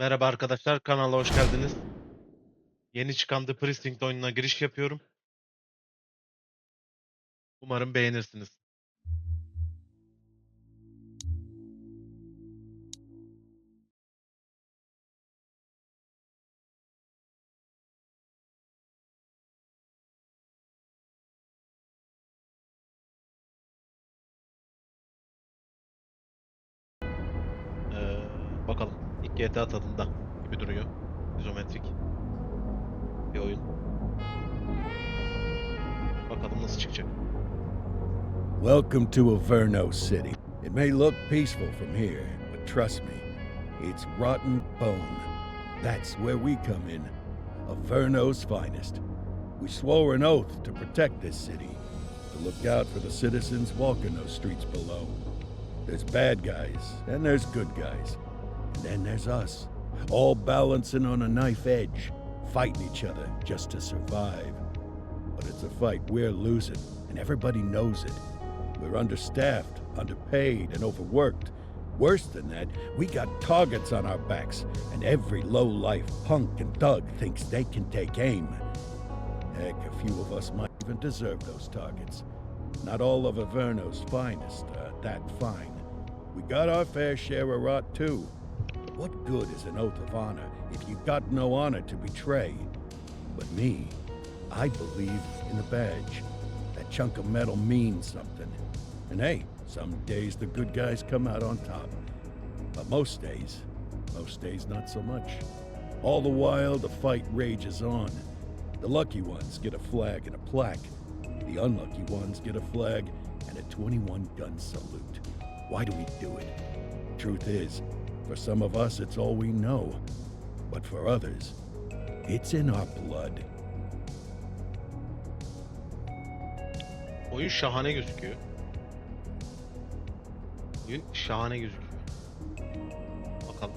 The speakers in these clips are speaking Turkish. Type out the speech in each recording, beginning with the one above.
Merhaba arkadaşlar, kanala hoş geldiniz. Yeni çıkan The Precinct oyununa giriş yapıyorum. Umarım beğenirsiniz. Bakalım. İlk GTA tadında gibi duruyor. İzometrik bir oyun. Bakalım nasıl çıkacak. Welcome to Averno City. It may look peaceful from here, but trust me, it's rotten bone. That's where we come in. Averno's finest. We swore an oath to protect this city, to look out for the citizens walking those streets below. There's bad guys, and there's good guys. And then there's us, all balancing on a knife edge, fighting each other just to survive. But it's a fight we're losing, and everybody knows it. We're understaffed, underpaid, and overworked. Worse than that, we got targets on our backs, and every low-life punk and thug thinks they can take aim. Heck, a few of us might even deserve those targets. Not all of Averno's finest are that fine. We got our fair share of rot, too. What good is an oath of honor if you got no honor to betray? But me, I believe in the badge. That chunk of metal means something. And hey, some days the good guys come out on top. But most days not so much. All the while, the fight rages on. The lucky ones get a flag and a plaque. The unlucky ones get a flag and a 21-gun salute. Why do we do it? Truth is, for some of us, it's all we know. But for others, it's in our blood. Oyun şahane gözüküyor. Oyun şahane gözüküyor. Bakalım.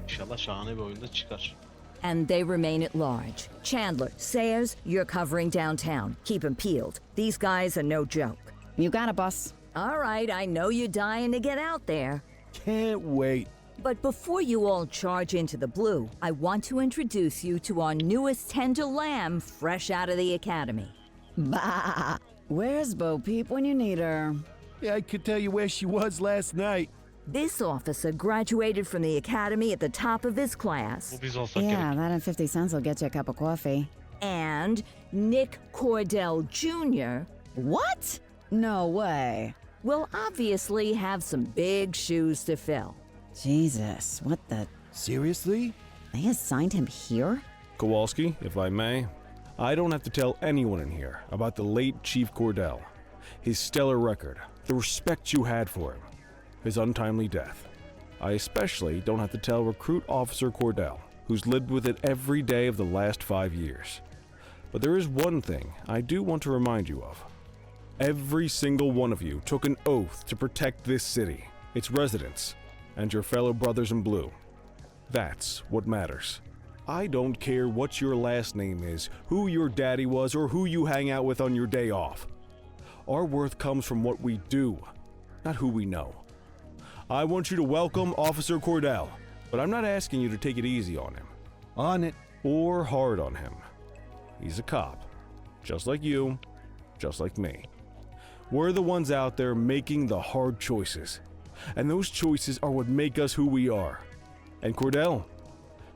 İnşallah şahane bir oyunda çıkar. And they remain at large. Chandler, Sayers, you're covering downtown. Keep 'em peeled. These guys are no joke. You got it, boss. All right, I know you're dying to get out there. Can't wait. But before you all charge into the blue, I want to introduce you to our newest tender lamb fresh out of the academy. Bah! Where's Bo Peep when you need her? Yeah, I could tell you where she was last night. This officer graduated from the academy at the top of his class. Bu biz olsak Yeah, gerek. that and 50 cents will get you a cup of coffee. And Nick Cordell Jr. What? No way. will obviously have some big shoes to fill. Jesus, what the... Seriously? They assigned him here? Kowalski, if I may, I don't have to tell anyone in here about the late Chief Cordell, his stellar record, the respect you had for him, his untimely death. I especially don't have to tell Recruit Officer Cordell, who's lived with it every day of the last 5 years. But there is one thing I do want to remind you of. Every single one of you took an oath to protect this city, its residents, and your fellow brothers in blue. That's what matters. I don't care what your last name is, who your daddy was, or who you hang out with on your day off. Our worth comes from what we do, not who we know. I want you to welcome Officer Cordell, but I'm not asking you to take it easy on him. On it. Or hard on him. He's a cop, just like you, just like me. We're the ones out there making the hard choices, and those choices are what make us who we are. And Cordell,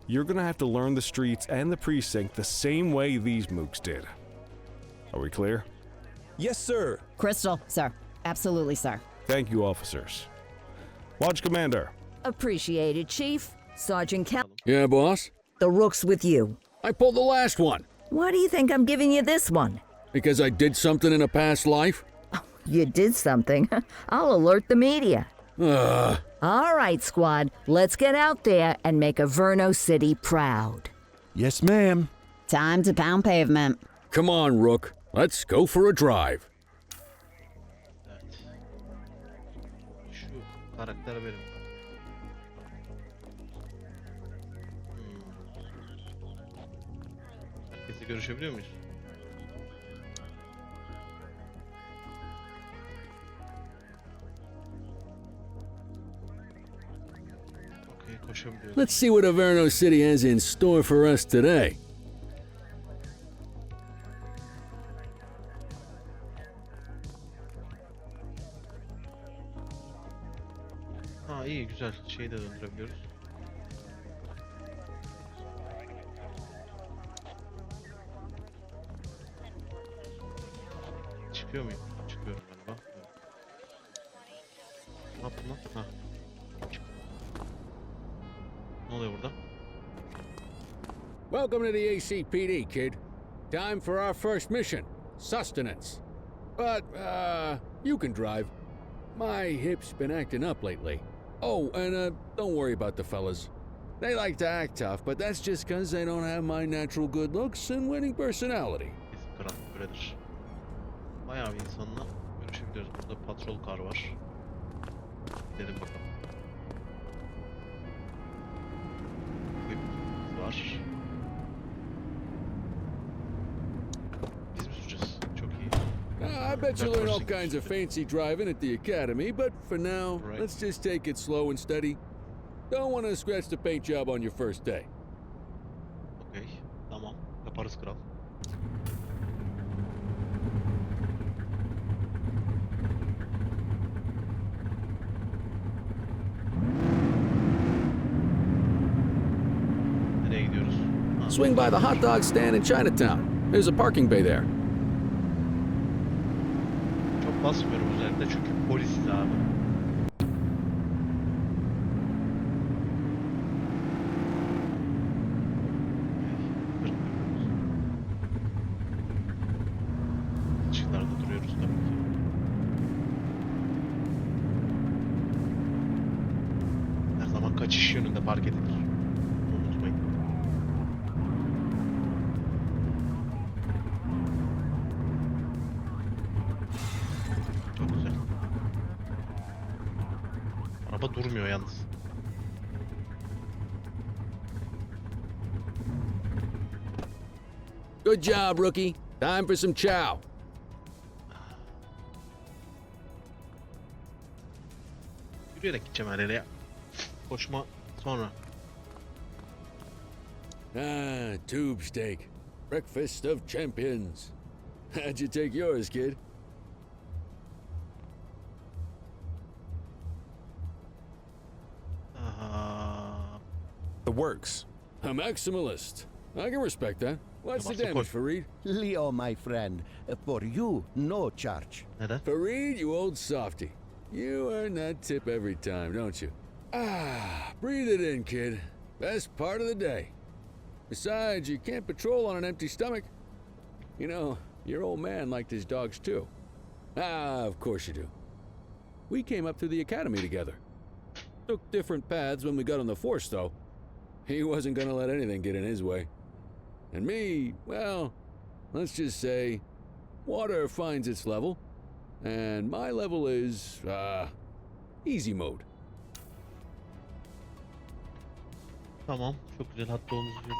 you're gonna have to learn the streets and the precinct the same way these mooks did. Are we clear? Yes, sir. Crystal, sir. Absolutely, sir. Thank you, officers. Watch Commander. Appreciated, Chief. Sergeant Cal. Yeah, boss? The rook's with you. I pulled the last one. Why do you think I'm giving you this one? Because I did something in a past life? You did something. I'll alert the media. Ugh. All right, squad. Let's get out there and make Averno City proud. Yes, ma'am. Time to pound pavement. Come on, Rook. Let's go for a drive. Evet. Şu karakter benim. Herkesle görüşebiliyor muyuz? Okey, Koşabiliyoruz. Let's see what Averno City has in store for us today. Ha iyi güzel. Şeyi de döndürebiliyoruz. Çıkıyor muyum? Çıkıyorum galiba. Evet. Ne yaptın lan? Ha. Çıktım. Ne oluyor burada? Welcome to the ACPD, kid. Time for our first mission, sustenance. But, you can drive. My hip's been acting up lately. Oh, and, don't worry about the fellas. They like to act tough, but that's just 'cause they don't have my natural good looks and winning personality. Bizim kral böyledir. Bayağı bir insanla görüşebiliyoruz. Burada patrol kar var. Gidelim bakalım. Equipment var. Biz mi süreceğiz? Çok iyi. I bet you learn all kinds of fancy driving at the academy, but for now, Right. let's just take it slow and steady. Don't want to scratch the paint job on your first day. Okey. Tamam. Yaparız kral. Nereye gidiyoruz? Ha, Swing by the hot dog stand in Chinatown. There's a parking bay there. çok basmıyorum özellikle çünkü polisiz abi. Işıklarda duruyoruz tabii ki. Her zaman kaçış yönünde park edilir. Bunu unutmayın. Çok güzel. Araba durmuyor yalnız. Good job, rookie. Time for some chow. Yürüyerek gideceğim her yere ya. Koşma sonra. Tube steak. Breakfast of champions. How'd you take yours, kid? The works. A maximalist. I can respect that. What's the What's the damage, point? Fareed? Leo, my friend, for you, no charge. Neden? Fareed, you old softy. You earn that tip every time, don't you? Breathe it in, kid. Best part of the day. Besides, you can't patrol on an empty stomach. You know, your old man liked his dogs too. Of course you do. We came up through the academy together. Took different paths when we got on the force, though. He wasn't gonna let anything get in his way. And me, well, let's just say, water finds its level, and my level is, easy mode. Tamam. Çok güzel. Hatta onu izliyoruz.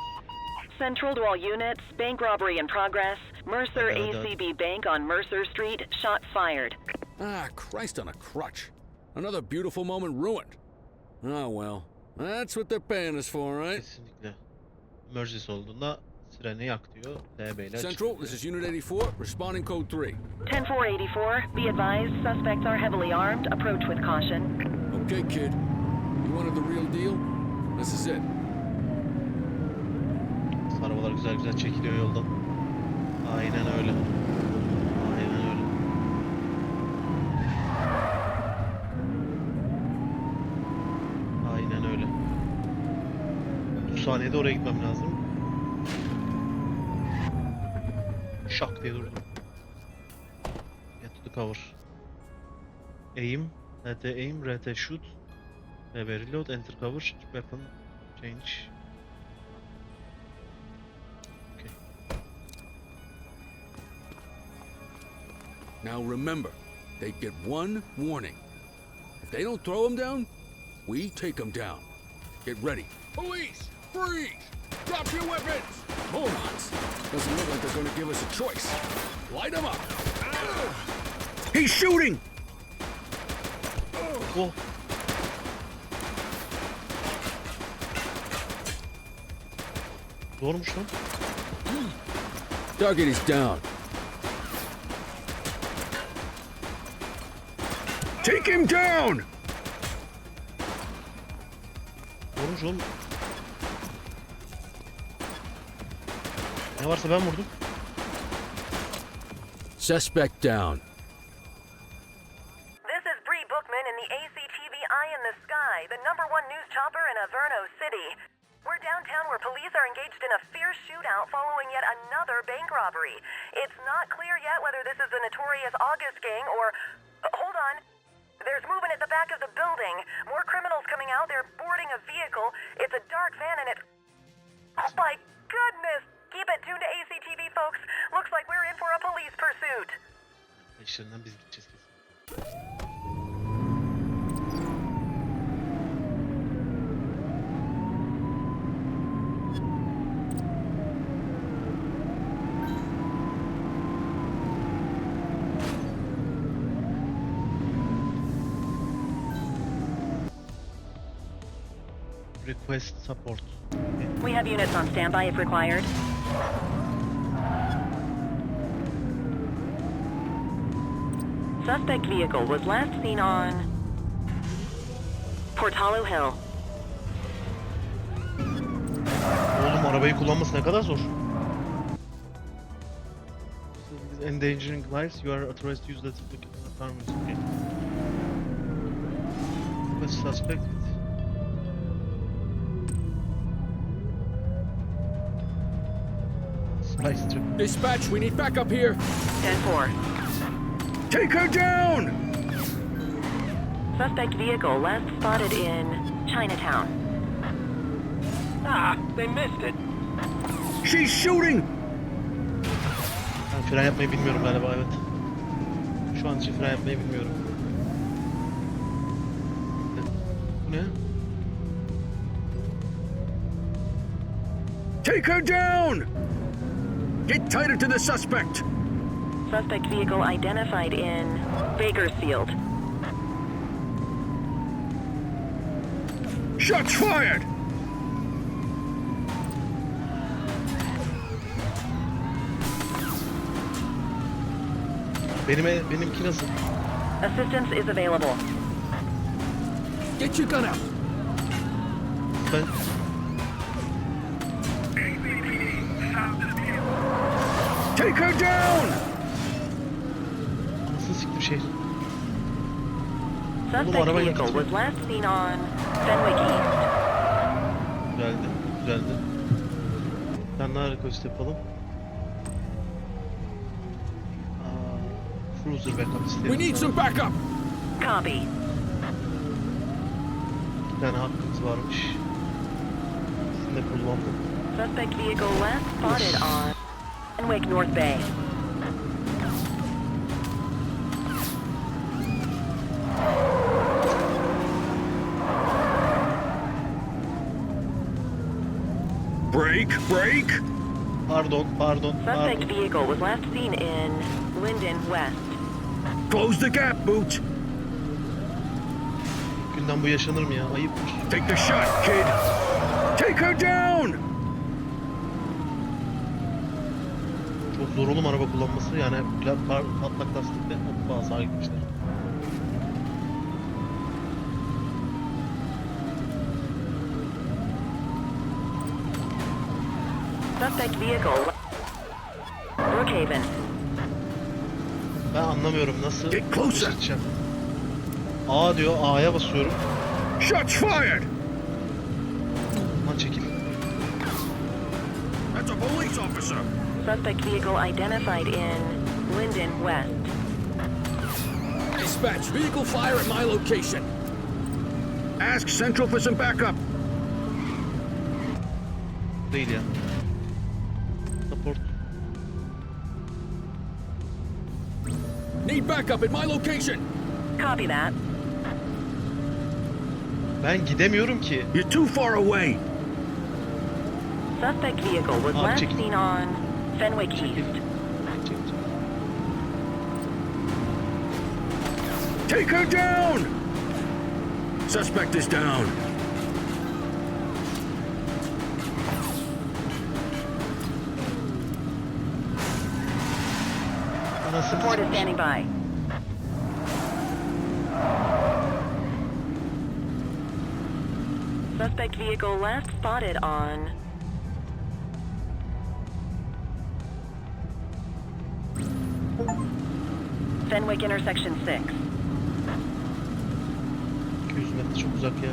Central to all units, bank robbery in progress. Mercer ACB Bank on Mercer Street, shots fired. Christ on a crutch. Another beautiful moment ruined. Oh well, that's what they're paying us for, right? Kesinlikle. Emergency olduğunda sireni yak diyor. DB ile Central, açık this diyor. is Unit 84, responding code 3. 10-484, be advised, suspects are heavily armed. Approach with caution. Okay, kid. You wanted the real deal? This is it. Arabalar güzel güzel çekiliyor yoldan. Aynen öyle. Aynen öyle. Aynen öyle. 30 saniyede oraya gitmem lazım. Şak diye durdum. Get to the cover. Aim, RT aim, RT shoot, RB reload, enter cover, weapon change. Okay. Now remember, they get one warning. If they don't throw them down, we take them down. Get ready. Police! Freeze! Drop your weapons! Morons! Doesn't look like they're gonna give us a choice. Light them up! He's shooting! Oh. Doğrumuş lan. Target is down. Take him down! Doğrumuş oğlum. Ne varsa ben vurdum. Suspect down. This is Bree Bookman in the ACTV Eye in the Sky, the #1 news chopper in Averno City. We're downtown where police are engaged in a fierce shootout following yet another bank robbery. It's not clear yet whether this is the notorious August gang or... hold on. There's movement at the back of the building. More criminals coming out. They're boarding a vehicle. It's a dark van and it... oh my goodness! Keep it tuned to ACTV, folks. Looks like we're in for a police pursuit. İşlerinden biz gideceğiz kesin. Request support. Okay. We have units on standby if required. Suspect vehicle was last seen on Portalo Hill. Oğlum arabayı kullanması ne kadar zor. Endangering lives, you are authorized to use that arms. Okay. Request suspect. Spice trip. Dispatch, we need backup here. 10-4. Take her down! Suspect vehicle last spotted in Chinatown. Ah, they missed it. She's shooting! Ben fren yapmayı bilmiyorum galiba, evet. Şu an için fren yapmayı bilmiyorum. Bu ne? Take her down! Get tighter to the suspect! Suspect vehicle identified in Bakersfield. Shots fired! Benimki nasıl? Assistance is available. Get your gun out. Ben Take her down! nasıl siktim şey? Suspect araba vehicle gitmiyor. was last seen on Fenwick East. Güzeldi, güzeldi. Bir tane daha request yapalım. Cruiser backup isteyelim. We need some backup. Copy. Bir tane hakkımız varmış. İkisini de kullandım. Suspect vehicle last spotted on Fenwick North Bay. Break, break! Pardon. Suspect vehicle was last seen in Linden West. Close the gap, Boot! Günden bu yaşanır mı ya? Ayıptır. Take the shot, kid! Take her down! Çok zor oğlum araba kullanması. Yani patlak lastikle hoppa sağa gitmişler. Suspect vehicle Brookhaven. Ben anlamıyorum nasıl Get closer. geçeceğim. A diyor, A'ya basıyorum. Shots fired! Lan çekil. That's a police officer! Suspect vehicle identified in Linden West. Dispatch, vehicle fire at my location. Ask Central for some backup! Değil ya. Support. Need backup at my location. Copy that. Ben gidemiyorum ki. You're too far away! Suspect vehicle was last çekil. seen on Fenwick Çekil. East. Çekil. Take her down! Suspect is down. Nasıl Support is çıkmış? standing by. Suspect vehicle last spotted on Fenwick intersection 6. 200 metre çok uzak ya.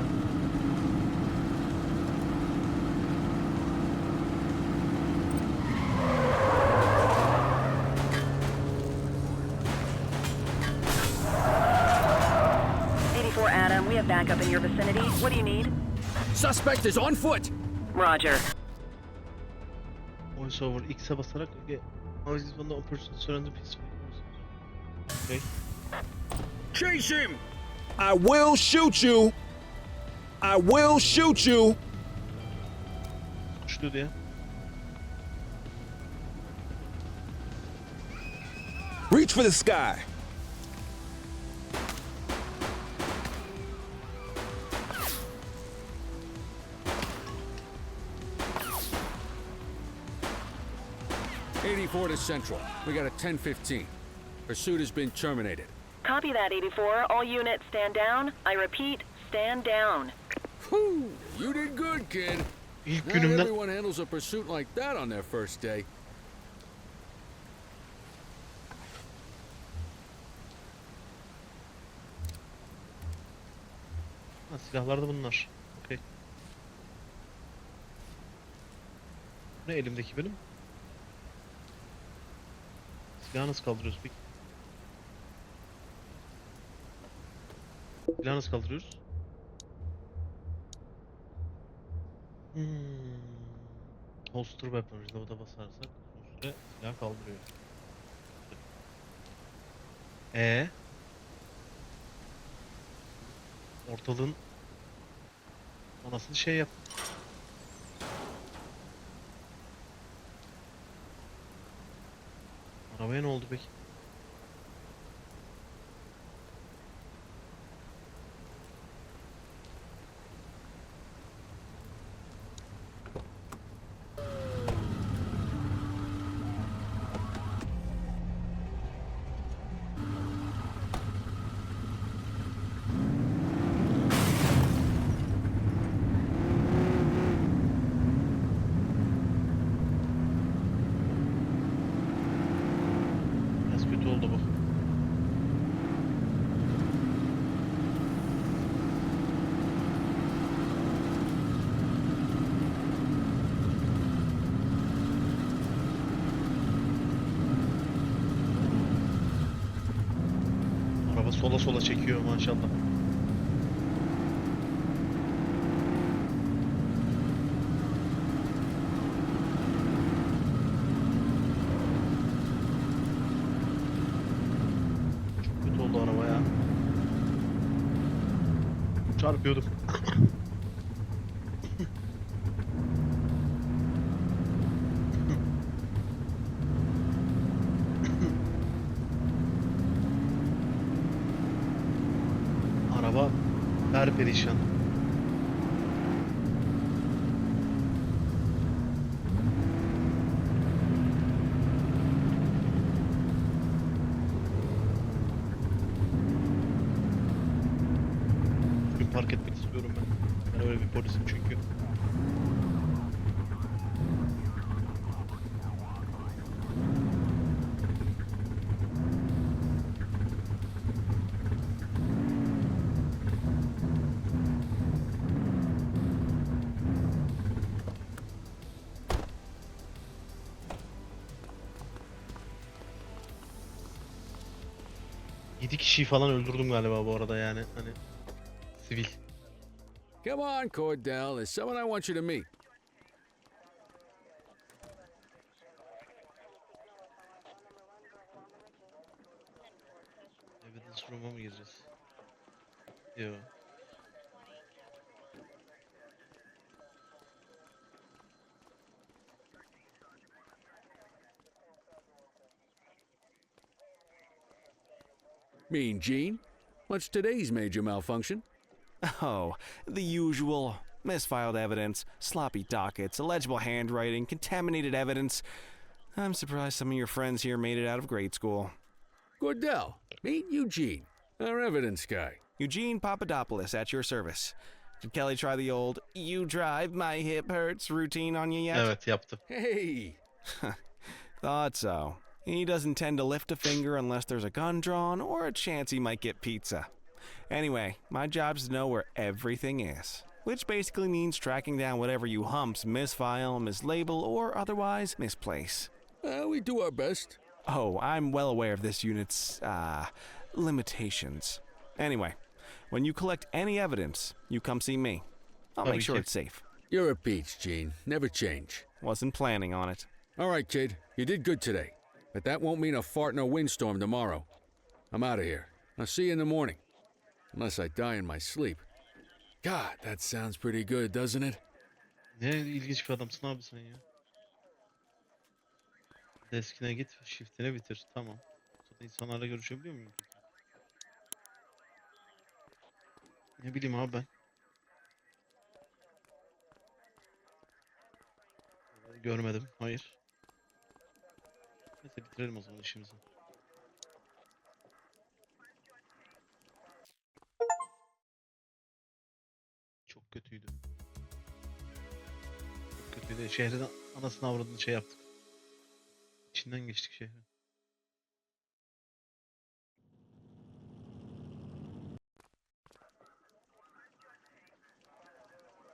Adam, we have backup in your vicinity. What do you need? Suspect is on foot! Roger. Voiceover X'e basarak Noise is one of the person surrounding peaceful. Okay. Chase him! I will shoot you! I will shoot you! Uçtu diye. Reach for the sky! '84 to Central. We got a 10:15. Pursuit has been terminated. Copy that, 84. All units stand down. I repeat, stand down. Whew, you did good, kid. İlk Not günümden everyone handles a pursuit like that on their first day. ha, silahlar da bunlar. Okay. Ne elimdeki benim? Silahı nasıl kaldırıyoruz peki? Silahı nasıl kaldırıyoruz? Holster weapon reload'a basarsak uzun süre silah kaldırıyor. Ortalığın anasını şey yap. Arabaya ne oldu peki? Biraz kötü oldu bu. Araba sola sola çekiyor maşallah. Çok kötü oldu araba ya. Çarpıyordum. Araba perperişan. Bugün park etmek istiyorum ben. Ben öyle bir polisim çünkü. Yedi kişiyi falan öldürdüm galiba bu arada yani hani sivil. Come on, Cordell. There's someone I want you to meet. Evidence room'a mı gireceğiz? Yo. Mean Gene? What's today's major malfunction? Oh, the usual. Misfiled evidence, sloppy dockets, illegible handwriting, contaminated evidence. I'm surprised some of your friends here made it out of grade school. Cordell, meet Eugene, our evidence guy. Eugene Papadopoulos at your service. Did Kelly try the old "you drive, my hip hurts" routine on you yet? Evet yaptı. Hey! Thought so. He doesn't tend to lift a finger unless there's a gun drawn or a chance he might get pizza. Anyway, my job's to know where everything is, which basically means tracking down whatever you humps misfile, mislabel, or otherwise misplace. We do our best. Oh, I'm well aware of this unit's, limitations. Anyway, when you collect any evidence, you come see me. I'll make sure it's safe. You're a peach, Gene. Never change. Wasn't planning on it. All right, kid. You did good today. But that won't mean a fart in a windstorm tomorrow. I'm out of here. I'll see you in the morning. Unless I die in my sleep. God, that sounds pretty good, doesn't it? Ne ilginç bir adamsın abi sen ya. Deskine git, shift'ine bitir. Tamam. Zaten insanlarla görüşebiliyor muyum? Ne bileyim abi ben. Görmedim. Hayır. Neyse bitirelim o zaman işimizi. Çok kötüydü. Çok kötüydü. Şehrin anasını avradını şey yaptık. İçinden geçtik şehrin.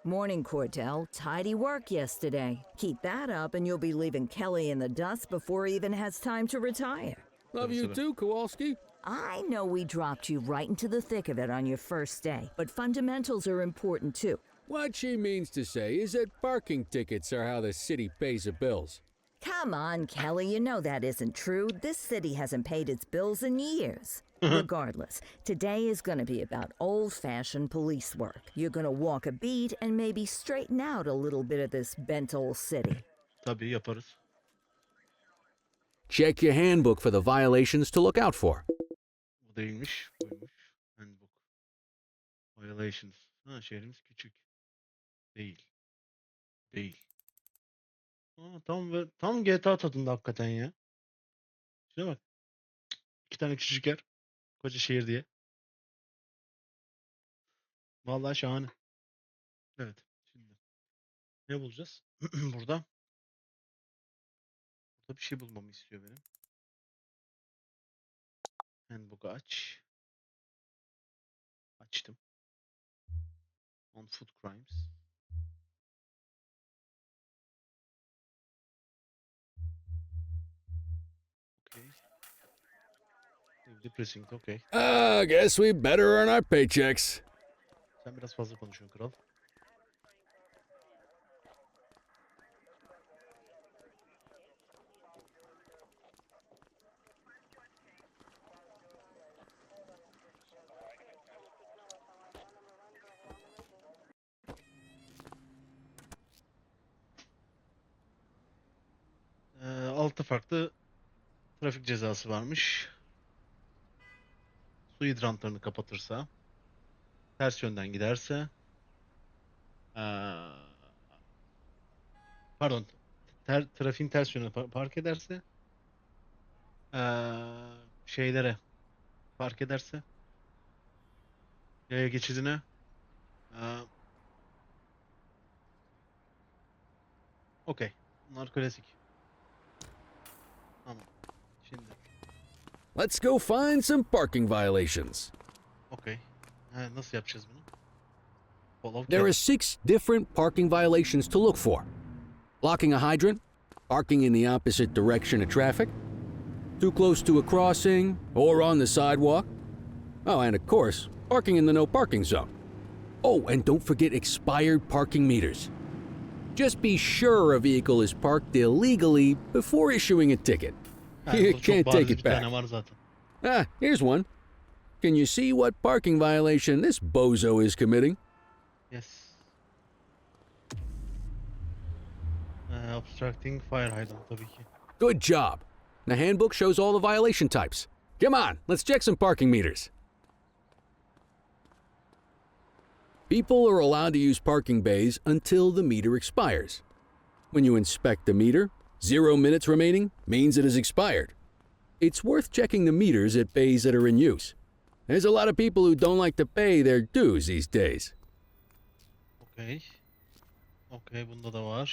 Morning, Cordell. Tidy work yesterday. Keep that up and you'll be leaving Kelly in the dust before he even has time to retire. Love you too, Kowalski. I know we dropped you right into the thick of it on your first day, but fundamentals are important too. What she means to say is that parking tickets are how the city pays the bills. Come on, Kelly, you know that isn't true. This city hasn't paid its bills in years. Regardless, today is going to be about old-fashioned police work. You're going to walk a beat and maybe straighten out a little bit of this bent old city. Tabii yaparız. Check your handbook for the violations to look out for. Bu değilmiş, buymuş. Handbook. Violations. Ha, şehrimiz küçük. Değil. Değil. Aa, tam GTA tadında hakikaten ya. Şuna bak. 2 tane küçücük yer. Koca şehir diye. Vallahi şahane. Evet. Şimdi ne bulacağız? Burada. Burada bir şey bulmamı istiyor benim. Handbook'u aç. Açtım. On food crimes. Okay. The precinct, okay. Guess we better earn our paychecks. Sen biraz fazla konuşuyorsun kral. Altı farklı trafik cezası varmış. Su hidrantlarını kapatırsa, ters yönden giderse, pardon, trafiğin ters yönüne park ederse, şeylere park ederse, yaya geçidine, okey, bunlar klasik. Tamam, şimdi, Let's go find some parking violations. okey, nasıl yapacağız bunu? Follow There are Kelly. 6 different parking violations to look for. Blocking a hydrant, parking in the opposite direction of traffic, too close to a crossing or on the sidewalk. Oh, and of course, parking in the no parking zone. Oh, and don't forget expired parking meters. Just be sure a vehicle is parked illegally before issuing a ticket. You Burada çok can't bariz take bir it tane back. var zaten. Here's one. Can you see what parking violation this bozo is committing? Yes. Obstructing fire hydrant tabii ki. Good job. The handbook shows all the violation types. Come on, let's check some parking meters. People are allowed to use parking bays until the meter expires. When you inspect the meter, 0 minutes remaining means it has expired. it's worth checking the meters at bays that are in use. There's a lot of people who don't like to pay their dues these days. Okey. Okey, bunda da var.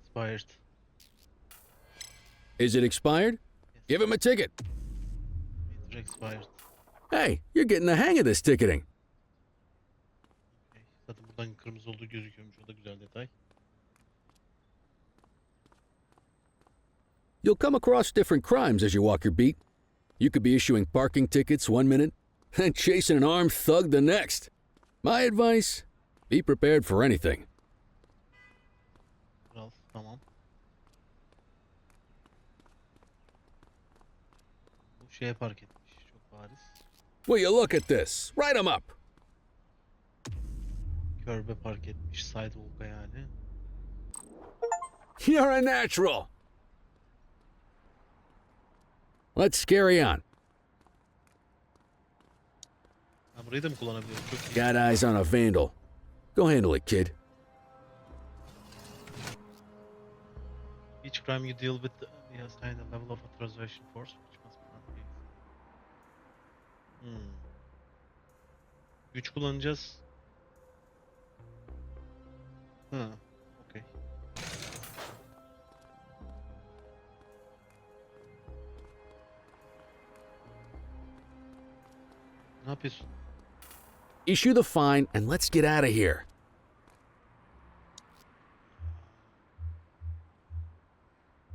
Expired. Is it expired? Give him a ticket. Meter expired. Hey, you're getting the hang of this ticketing. Okey. Zaten buradan kırmızı olduğu gözüküyormuş. O da güzel detay. You'll come across different crimes as you walk your beat. You could be issuing parking tickets one minute and chasing an armed thug the next. My advice, be prepared for anything. Kral, tamam. Bu şeye park etmiş. Çok bariz. Will you look at this? Write 'em up. Körbe park etmiş. Sidewalk'a yani. You're a natural. Let's carry on. Ha, burayı da mı kullanabiliyorum? Çok iyi. Got eyes on a vandal. Go handle it, kid. Each crime you deal with he assign a level of authorization force which must be not used. Güç kullanacağız. Ha, okey. Ne yapıyorsun? Issue the fine and let's get out of here.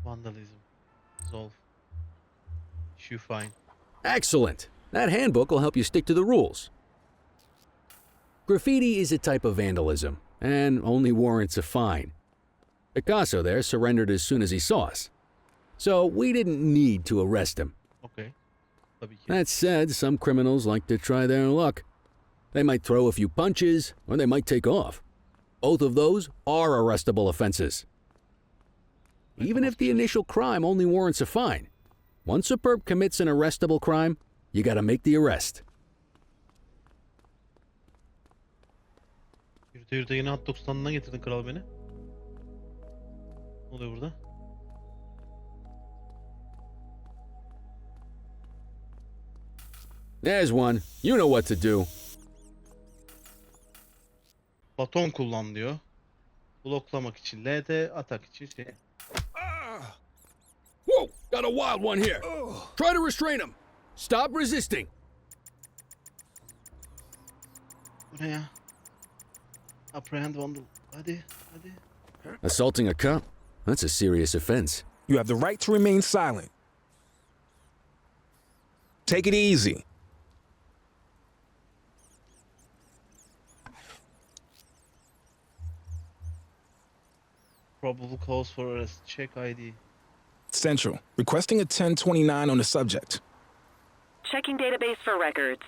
Vandalism. Resolve. Issue fine. Excellent. That handbook will help you stick to the rules. Graffiti is a type of vandalism and only warrants a fine. Picasso there surrendered as soon as he saw us. So we didn't need to arrest him. Okey. Tabii ki. That said, some criminals like to try their luck. They might throw a few punches, or they might take off. Both of those are arrestable offenses. Even if the initial crime only warrants a fine, once a perp commits an arrestable crime, you gotta make the arrest. Yürüte yürüte yine hot dog standından getirdin kral beni. Ne oluyor burada? There's one. You know what to do. Baton kullan diyor. Bloklamak için LT, atak için şey. Whoa! Got a wild one here. Try to restrain him. Stop resisting. Bu ne ya? Apprehend vandal. Hadi, hadi. Assaulting a cop? That's a serious offense. You have the right to remain silent. Take it easy. Probable cause for arrest. Check ID. Central, requesting a 1029 on the subject. Checking database for records.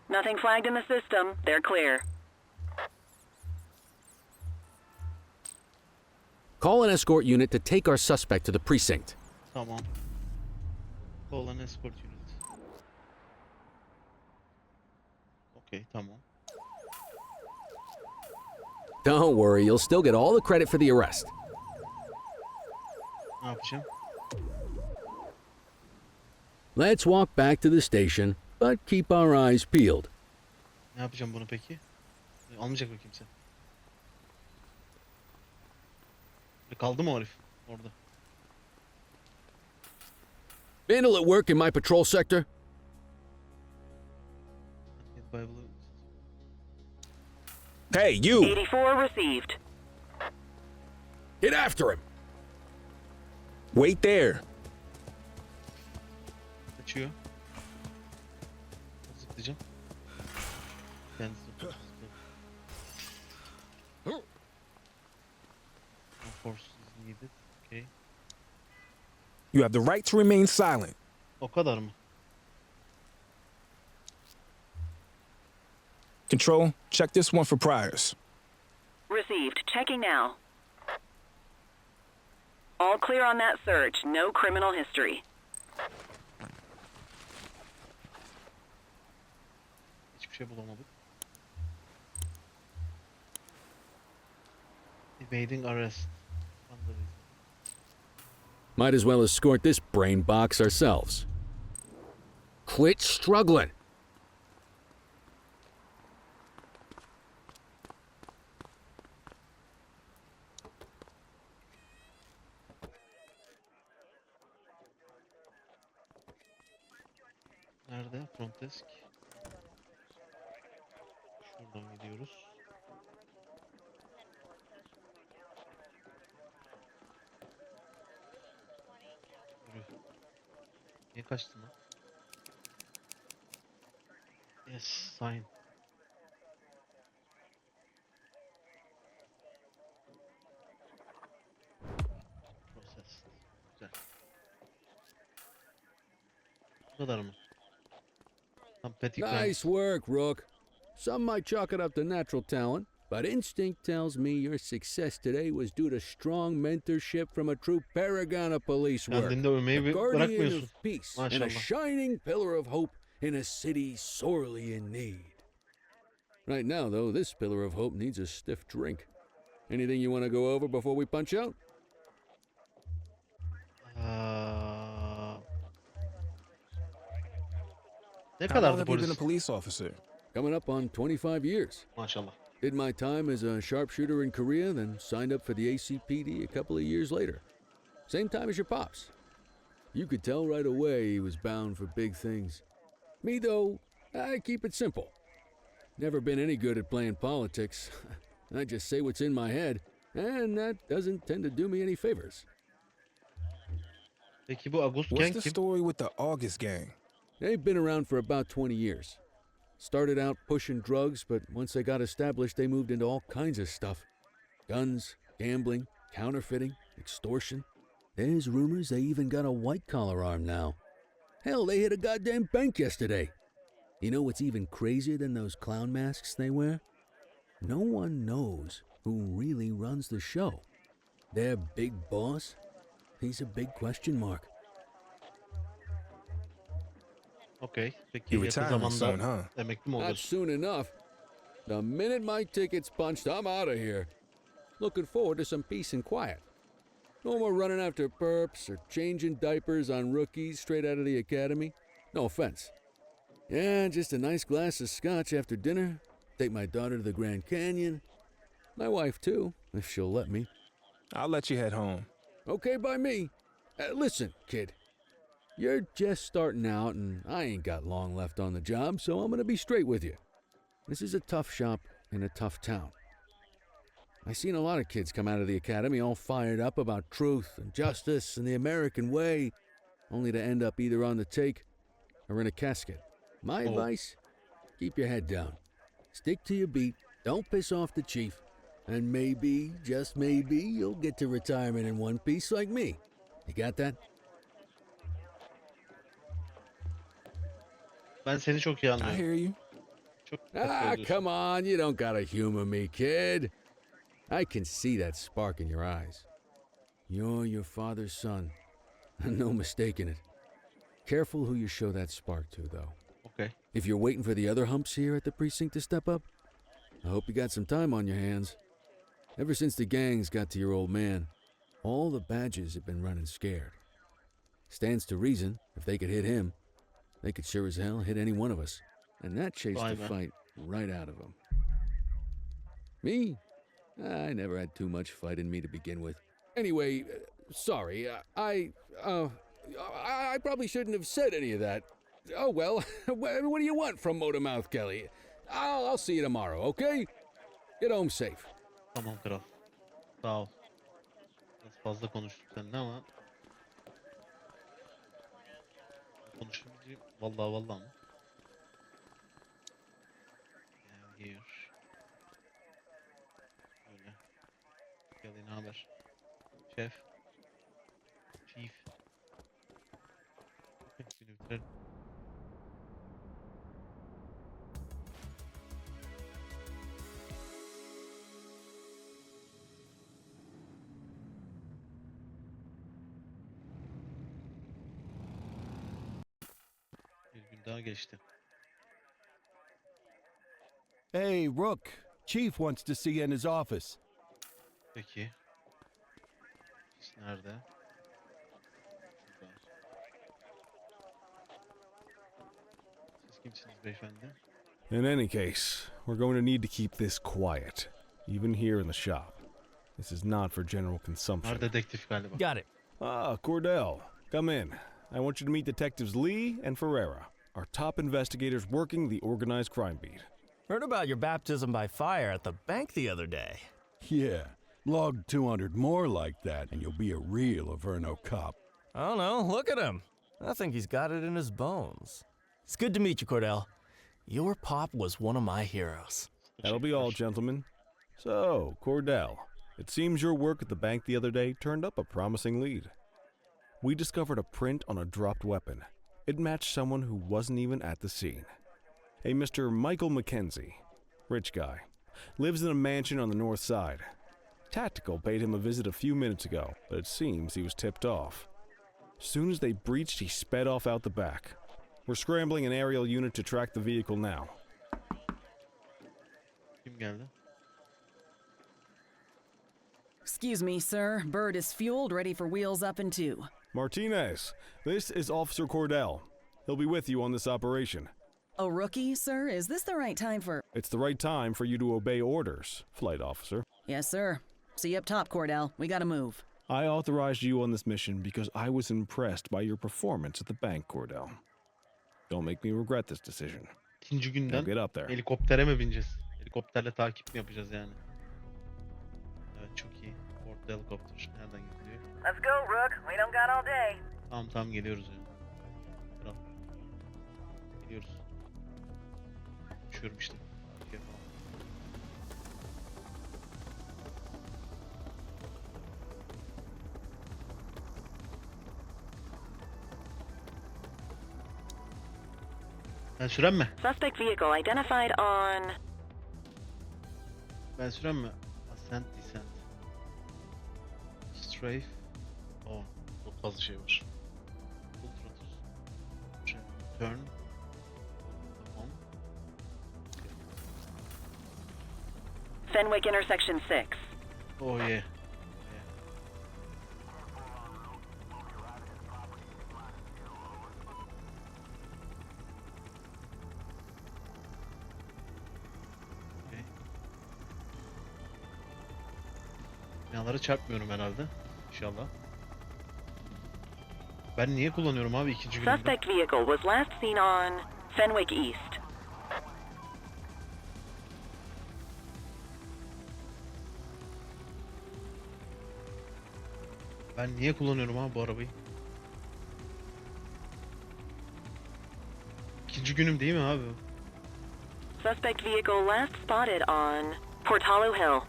Nothing flagged in the system. They're clear. Call an escort unit to take our suspect to the precinct. Tamam. Call an escort unit. Okey, tamam. Don't worry, you'll still get all the credit for the arrest. Ne yapacağım? Let's walk back to the station, but keep our eyes peeled. Ne yapacağım bunu peki? Almayacak mı kimse? Kaldı mı o herif orada? Vandal at work in my patrol sector? Hey, you! 84 received. Get after him! Wait there. Kaçıyor. Zıplayacağım. Kendisi zıplıyor. No force is needed. Okay. You have the right to remain silent. O kadar mı? Control, check this one for priors. Received. Checking now. All clear on that search. No criminal history. Hiçbir şey bulamadık. Evading arrest. Vandalism. Might as well escort this brain box ourselves. Quit struggling. Nerede? Front desk. Şuradan gidiyoruz. Yürü. Niye kaçtın lan? Yes, sign. Process. Güzel. Bu kadar mı? Tam petty Nice crimes. work, Rook. Some might chalk it up to natural talent, but instinct tells me your success today was due to strong mentorship from a true paragon of police work. Kendini de övmeyi A guardian bırakmıyorsun. of peace and a Maşallah. shining pillar of hope in a city sorely in need. Right now, though, this pillar of hope needs a stiff drink. Anything you want to go over before we punch out? Ne How long kadardı have you been a polis? police officer? Coming up on 25 years. Maşallah. Did my time as a sharpshooter in Korea, then signed up for the ACPD a couple of years later. Same time as your pops. You could tell right away he was bound for big things. Me, though, I keep it simple. Never been any good at playing politics. I just say what's in my head, and that doesn't tend to do me any favors. Peki bu August What's Gang the kim? story with the August gang? They've been around for about 20 years. Started out pushing drugs, but once they got established, they moved into all kinds of stuff. Guns, gambling, counterfeiting, extortion. There's rumors they even got a white-collar arm now. Hell, they hit a goddamn bank yesterday. You know what's even crazier than those clown masks they wear? No one knows who really runs the show. Their big boss? He's a big question mark. Okey. Peki You yakın retiring zamanda soon, huh? emekli mi Not oluyorsun? soon enough. The minute my ticket's punched, I'm out of here. Looking forward to some peace and quiet. No more running after perps or changing diapers on rookies straight out of the academy. No offense. Yeah, just a nice glass of scotch after dinner. Take my daughter to the Grand Canyon. My wife, too, if she'll let me. I'll let you head home. Okay by me. Listen, kid. You're just starting out, and I ain't got long left on the job, so I'm gonna be straight with you. This is a tough shop in a tough town. I seen a lot of kids come out of the academy all fired up about truth and justice and the American way, only to end up either on the take or in a casket. My advice? Keep your head down. Stick to your beat, don't piss off the chief, and maybe, just maybe, you'll get to retirement in one piece like me. You got that? Ben seni çok iyi I anlıyorum. hear you. Çok Ah, dikkatli ediyorsun. come on, you don't gotta humor me, kid. I can see that spark in your eyes. You're your father's son. No mistaking it. Careful who you show that spark to, though. Okey. If you're waiting for the other humps here at the precinct to step up, I hope you got some time on your hands. Ever since the gangs got to your old man, all the badges have been running scared. Stands to reason, if they could hit him, they could sure as hell hit any one of us. And that chased Vay the be. fight right out of them. Me? I never had too much fight in me to begin with. Anyway, sorry, I probably shouldn't have said any of that. Oh well, what do you want from Motormouth Kelly? I'll see you tomorrow, okay? Get home safe. Tamam kral. Sağ ol. Biraz fazla konuştuk seninle ama. Konuşabileceğim. Vallahi vallahi mı? Gel here. Böyle. Kelly ne haber? Şef. Chief. Okey, günü bitirelim. Bir gün daha geçti. Hey, Rook. Chief wants to see you in his office. Peki. Nerede? Kimsiniz beyefendi? In any case, we're going to need to keep this quiet, even here in the shop. This is not for general consumption. Bunlar dedektif galiba. Got it. Ah, Cordell, come in. I want you to meet Detectives Lee and Ferreira, our top investigators working the organized crime beat. Heard about your baptism by fire at the bank the other day. Yeah, log 200 more like that, and you'll be a real Averno cop. I don't know, look at him. I think he's got it in his bones. It's good to meet you, Cordell. Your pop was one of my heroes. That'll be all, gentlemen. So, Cordell, it seems your work at the bank the other day turned up a promising lead. We discovered a print on a dropped weapon. It matched someone who wasn't even at the scene. A Mr. Michael Mackenzie, rich guy, lives in a mansion on the north side. Tactical paid him a visit a few minutes ago, but it seems he was tipped off. Soon as they breached, he sped off out the back. We're scrambling an aerial unit to track the vehicle now. Kim geldi? Excuse me, sir. Bird is fueled, ready for wheels up in 2. Martinez, this is Officer Cordell. He'll be with you on this operation. A rookie, sir? Is this the right time for... It's the right time for you to obey orders, Flight Officer. Yes, sir. See you up top, Cordell. We gotta move. I authorized you on this mission because I was impressed by your performance at the bank, Cordell. Don't make me regret this decision. İkinci Now günden get up there. helikoptere mi bineceğiz? Helikopterle takip mi yapacağız yani? Evet çok iyi. Ford helikopter. Nereden gidiyor? Let's go, Rook. We don't got all day. Tamam geliyoruz yani. Kral. Gidiyoruz. Düşüyorum işte. Arkaya falan. Ben sürem mi? Suspect vehicle identified on... Ben sürem mi? Ascent, descent. Strafe. Oh, çok fazla şey var. Full throttle. Turn. On. Fenwick intersection 6. Oh yeah. Okay. Binalara çarpmıyorum herhalde. İnşallah. Ben niye kullanıyorum abi ikinci günümde? Suspect vehicle was last seen on Fenwick East. Ben niye kullanıyorum abi bu arabayı? İkinci günüm değil mi abi? Suspect vehicle last spotted on Portalo Hill.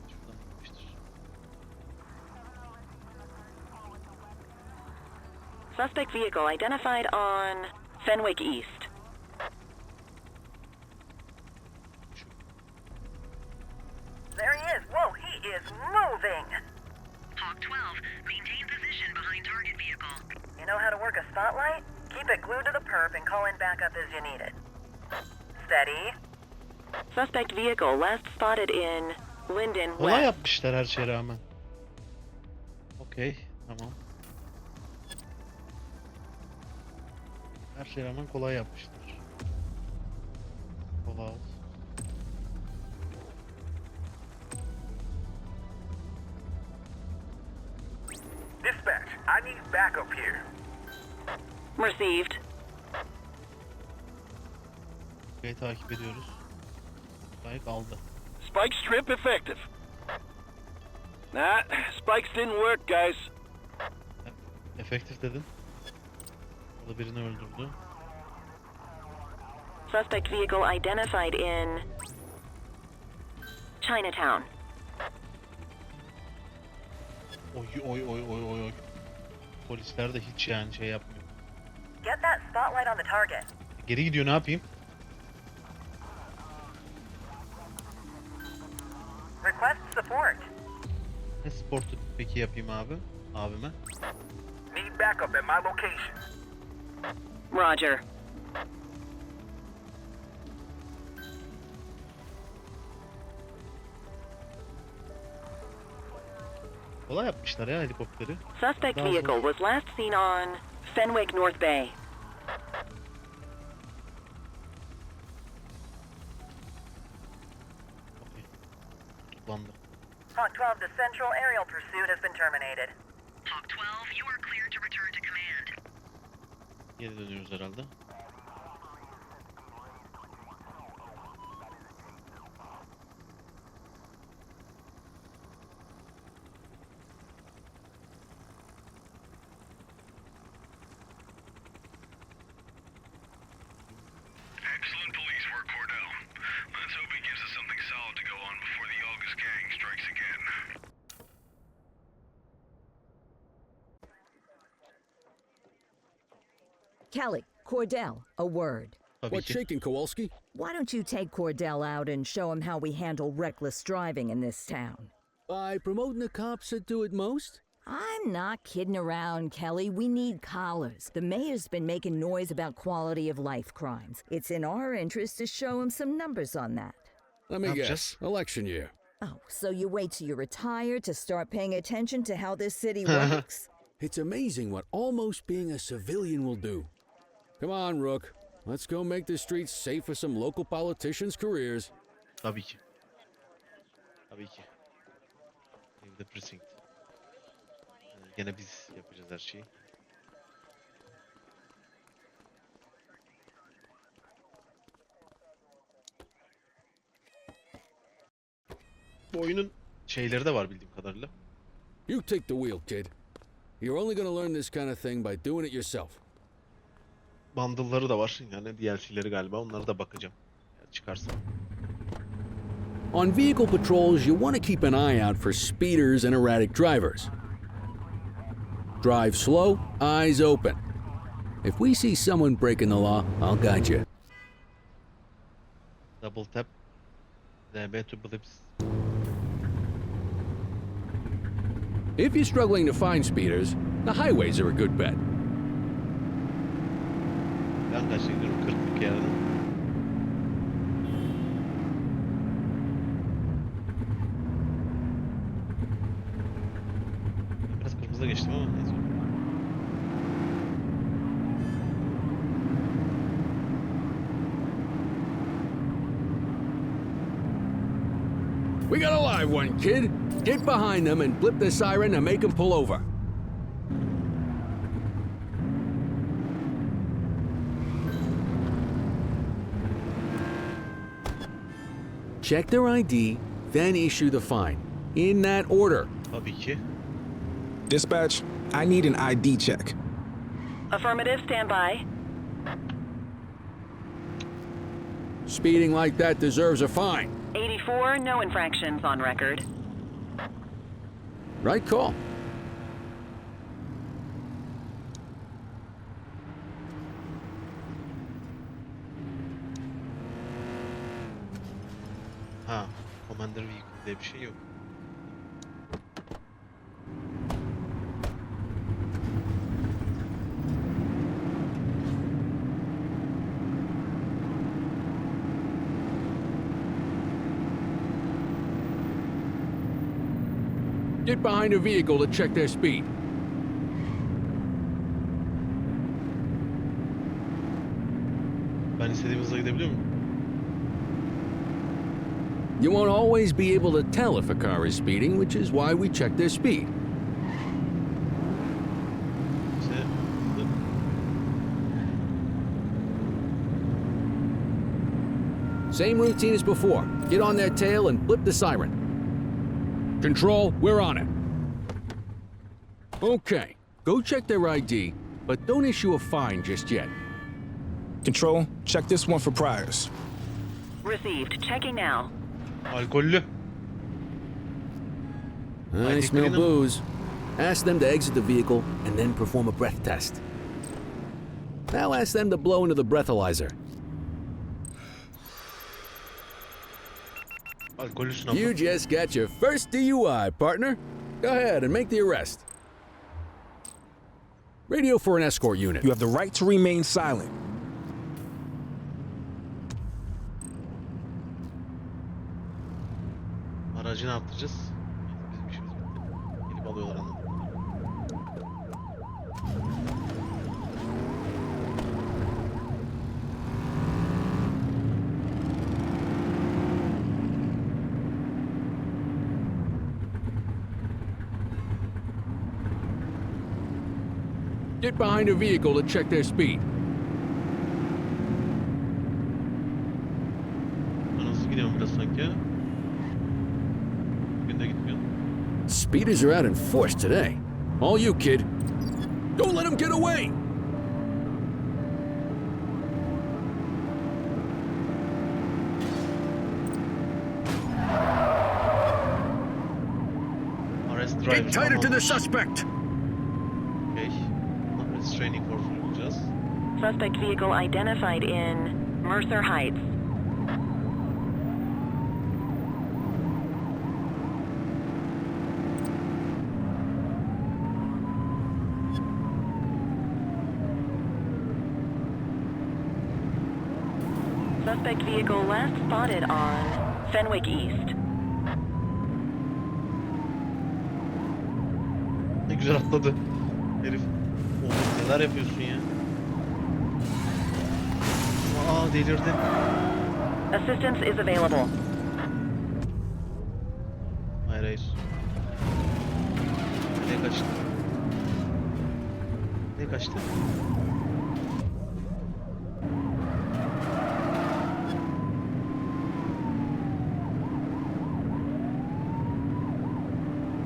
Şuradan gitmiştir. Suspect vehicle identified on Fenwick East. There he is. Whoa, he is moving. Hawk 12, maintain position behind target vehicle. You know how to work a spotlight? Keep it glued to the perp and call in backup as you need it. Steady. Suspect vehicle last spotted in Linden Kolay West. yapmışlar her şeye rağmen. Okey, tamam. Her şeye rağmen kolay yapmışlar. Kolay olsun. Dispatch, I need backup here. Received. Okey, takip ediyoruz. Spike aldı. Spike strip effective. Nah, spikes didn't work, guys. Efektif dedin. O da birini öldürdü. Suspect vehicle identified in Chinatown. Oy. Polisler de hiç yani şey yapmıyor. Get that spotlight on the target. Geri gidiyor, ne yapayım? Request support. Ne sportu peki yapayım abi? Abime. Need backup at my location. Roger. Kolay yapmışlar ya helikopteri. Suspect Daha vehicle zor. was last seen on Fenwick North Bay. Okey. Tutuklandı. Hawk 12, the central aerial pursuit has been terminated. Hawk 12, you are cleared to return to command. Geri dönüyoruz herhalde. Excellent police work, Cordell. Let's hope he gives us something solid to go on before the August gang strikes again. Kelly, Cordell, a word. Tabii What's ki. shaking, Kowalski? Why don't you take Cordell out and show him how we handle reckless driving in this town? By promoting the cops that do it most? I'm not kidding around, Kelly. We need collars. The mayor's been making noise about quality of life crimes. It's in our interest to show him some numbers on that. Let me I'm guess. just- Election year. Oh, so you wait till you retire to start paying attention to how this city works? It's amazing what almost being a civilian will do. Come on, Rook. Let's go make the streets safe for some local politicians' careers. Tabii ki. Tabii ki. Evde Precinct. Gene biz yapacağız her şeyi. Bu oyunun şeyleri de var bildiğim kadarıyla. You take the wheel, kid. You're only gonna learn this kind of thing by doing it yourself. Bundle'ları da var. Yani DLC'leri galiba. Onlara da bakacağım. Yani çıkarsa. On vehicle patrols, you want to keep an eye out for speeders and erratic drivers. Drive slow, eyes open. If we see someone breaking the law, I'll guide you. Double tap. DB to blips. If you're struggling to find speeders, the highways are a good bet. Ben kaçta gidiyorum? 40'lık yerde. Biraz kırmızıda geçtim ama neyse. We got a live one, kid. Get behind them and blip the siren to make them pull over. Check their ID, then issue the fine. In that order. Tabii ki. Dispatch, I need an ID check. Affirmative, stand by. Speeding like that deserves a fine. 84, no infractions on record. Right call. Ha, Commander Vehicle diye bir şey yok. Get behind a vehicle to check their speed. Ben istediğim hızla gidebiliyor muyum? You won't always be able to tell if a car is speeding, which is why we check their speed. İşte hızlı. Same routine as before. Get on their tail and blip the siren. Control, we're on it. Okay, go check their ID, but don't issue a fine just yet. Control, check this one for priors. Received. Checking now. Alkollü. I smell booze. Ask them to exit the vehicle and then perform a breath test. Now ask them to blow into the breathalyzer. Alkollüsün ama. You just got your first DUI, partner. Go ahead and make the arrest. Radio for an escort unit. You have the right to remain silent. Aracı ne yaptıracağız? Bizim işimiz bitti. alıyorlar anladım. Get behind a vehicle to check their speed. Ben hızlı gidiyorum biraz sanki ya. Bugün de gitmiyor. Speeders are out in force today. All you, kid. Don't let them get away! Arrest driver. Get tighter to the tamamdır. suspect! Okay. Restraining force uygulayacağız. Suspect vehicle identified in Mercer Heights. Suspect vehicle last spotted on Fenwick East. Ne güzel atladı. Herif. Oğlum neler yapıyorsun ya? Aa delirdi. Assistance is available. Hayır hayır. Nereye kaçtı? Nereye kaçtı?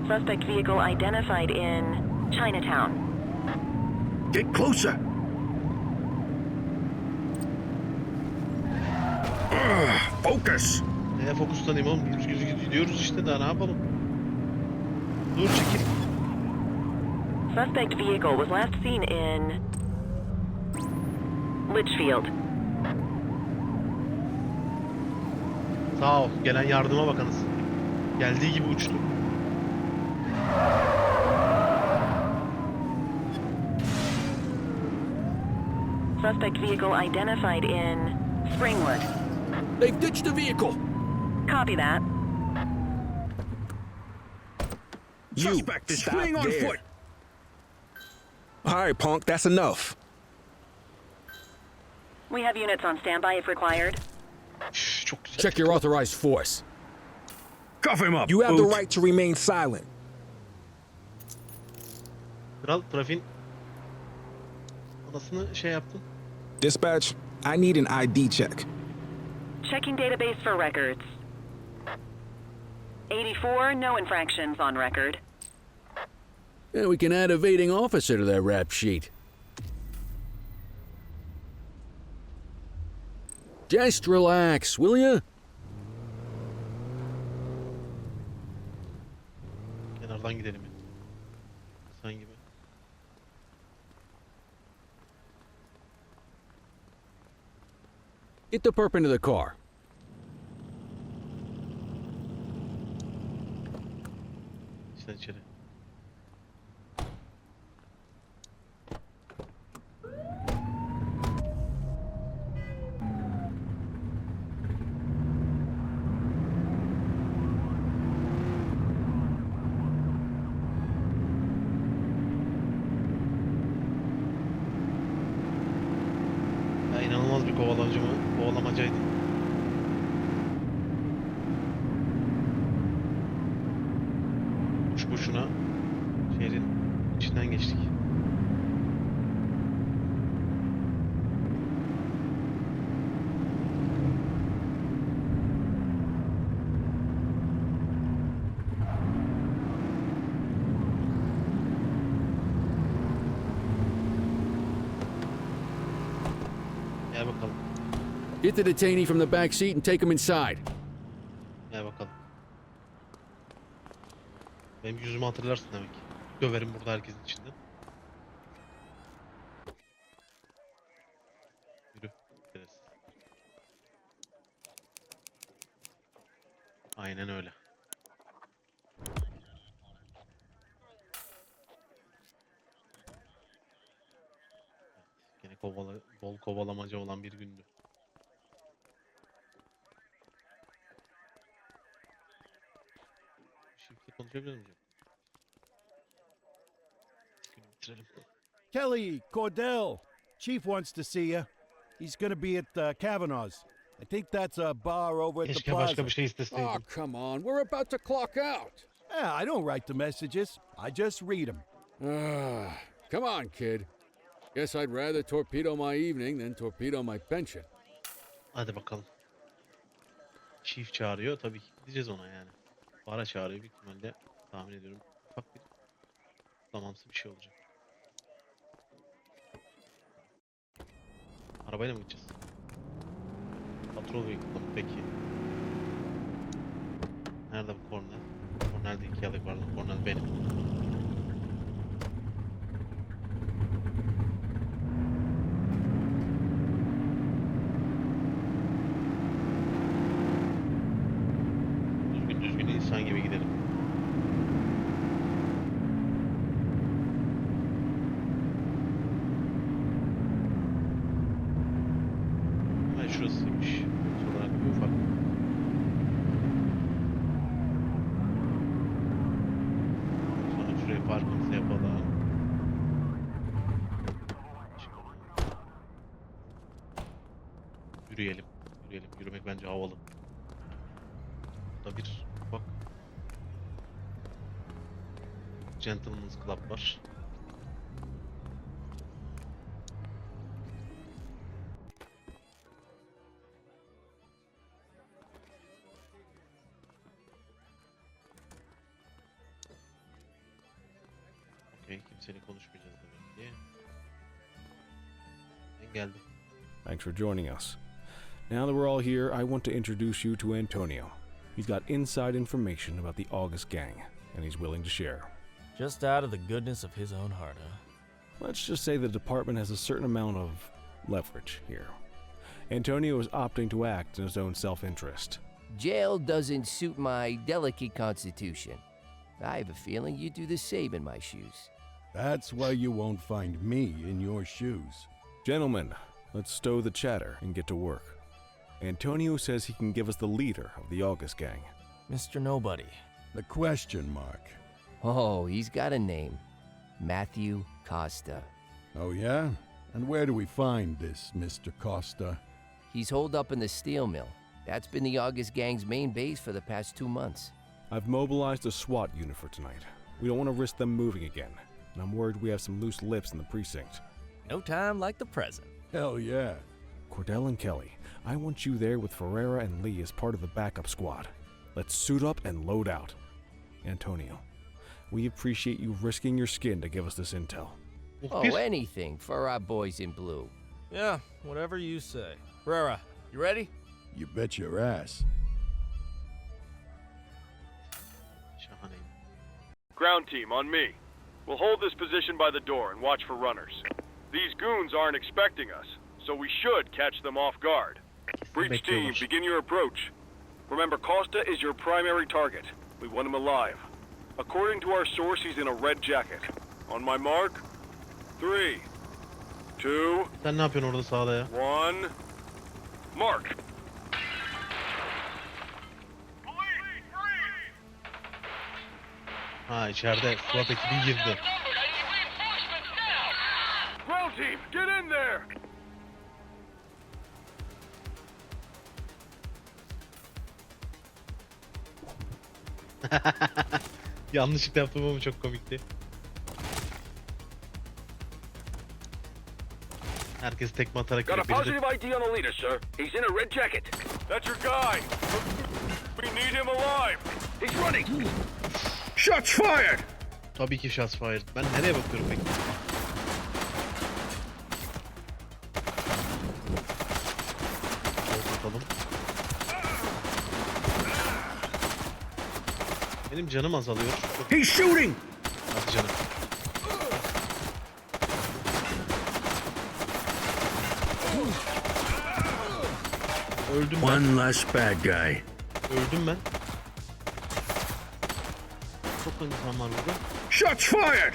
Suspect vehicle identified in Chinatown. Get closer! Focus! Neye fokuslanayım oğlum? Düz gidiyoruz işte daha ne yapalım? Dur çekil. Suspect vehicle was last seen in Litchfield. Sağ ol. Gelen yardıma bakınız. Geldiği gibi uçtu. Suspect vehicle identified in Springwood. They've ditched the vehicle! Copy that. You, Suspect is stop fleeing on there. foot! All right, punk, that's enough. We have units on standby if required. Üf, çok güzel. Check your authorized force. Cuff him up, You have the Boot. right to remain silent. Kral trafiğin anasını şey yaptın. Dispatch, I need an ID check. Checking database for records. 84, no infractions on record. Yeah, we can add evading officer to that rap sheet. Just relax, will ya? Kenardan gidelim. Sen gibi. Get the perp into the car. Sen içeri. Ya inanılmaz bir kovalamacaydı. Boş boşuna şehrin içinden geçtik. Gel bakalım. Get the detainee from the back seat and take him inside. Gel bakalım. Benim yüzümü hatırlarsın demek. Döverim burada herkesin içinde. Yürü. Gideriz. Aynen öyle. Gene bol kovalamaca olan bir gündü. Şimdi konuşabiliyor muyum? değiştirelim. Kelly, Cordell, Chief wants to see you. He's gonna be at Kavanaugh's. I think that's a bar over at the Keşke plaza. başka bir şey isteseydim. Oh, come on. We're about to clock out. Yeah, I don't write the messages. I just read them. Come on, kid. Guess I'd rather torpedo my evening than torpedo my pension. Hadi bakalım. Chief çağırıyor. Tabii ki gideceğiz ona yani. Bara çağırıyor büyük ihtimalle. Tahmin ediyorum. Ufak bir tamamsı bir şey olacak. Arabayla mı gideceğiz? Patrol vehicle peki. Nerede bu kornel? Kornel değil, Kelly pardon. Kornel benim. Düzgün insan gibi gidelim. Ha şurasıymış. Sonra bir ufak. Sonra şuraya parkımızı yapalım. Çıkalım. Yürüyelim. Yürüyelim. Yürümek bence havalı. Burada bir bak. Gentleman's Club var. Okey, kimseyle konuşmayacağız demek ki. Ben geldim. Thanks for joining us. Now that we're all here, I want to introduce you to Antonio. He's got inside information about the August gang, and he's willing to share. Just out of the goodness of his own heart, huh? Let's just say the department has a certain amount of leverage here. Antonio is opting to act in his own self-interest. Jail doesn't suit my delicate constitution. I have a feeling you do the same in my shoes. That's why you won't find me in your shoes. Gentlemen, let's stow the chatter and get to work. Antonio says he can give us the leader of the August gang. Mr. Nobody. The question mark. Oh, he's got a name. Matthew Costa. Oh, yeah? And where do we find this Mr. Costa? He's holed up in the steel mill. That's been the August gang's main base for the past 2 months. I've mobilized a SWAT unit for tonight. We don't want to risk them moving again, and I'm worried we have some loose lips in the precinct. No time like the present. Hell yeah. Cordell and Kelly, I want you there with Ferreira and Lee as part of the backup squad. Let's suit up and load out. Antonio, we appreciate you risking your skin to give us this intel. Oh, anything for our boys in blue. Yeah, whatever you say. Ferreira, you ready? You bet your ass. Şahane. Ground team, on me. We'll hold this position by the door and watch for runners. These goons aren't expecting us, so we should catch them off guard. Breach team, begin your approach. Remember, Costa is your primary target. We want him alive. According to our source, he's in a red jacket. On my mark, 3, 2, Sen ne yapıyorsun orada sağda ya? 1, mark. Ha içeride SWAT ekibi girdi. Ground team, get in there! Yanlışlıkla yaptım ama çok komikti. Herkes tekme atarak Got a giriyor. Biri de- positive ID on the leader, sir. He's in a red jacket. That's your guy. We need him alive. He's running. Shots fired. Tabii ki shots fired. Ben nereye bakıyorum peki? Bakalım. Benim canım azalıyor. Çok... He's shooting. Hadi canım. Öldüm ben. One less bad guy. Öldüm ben. Çok insan var burada. Shots fired.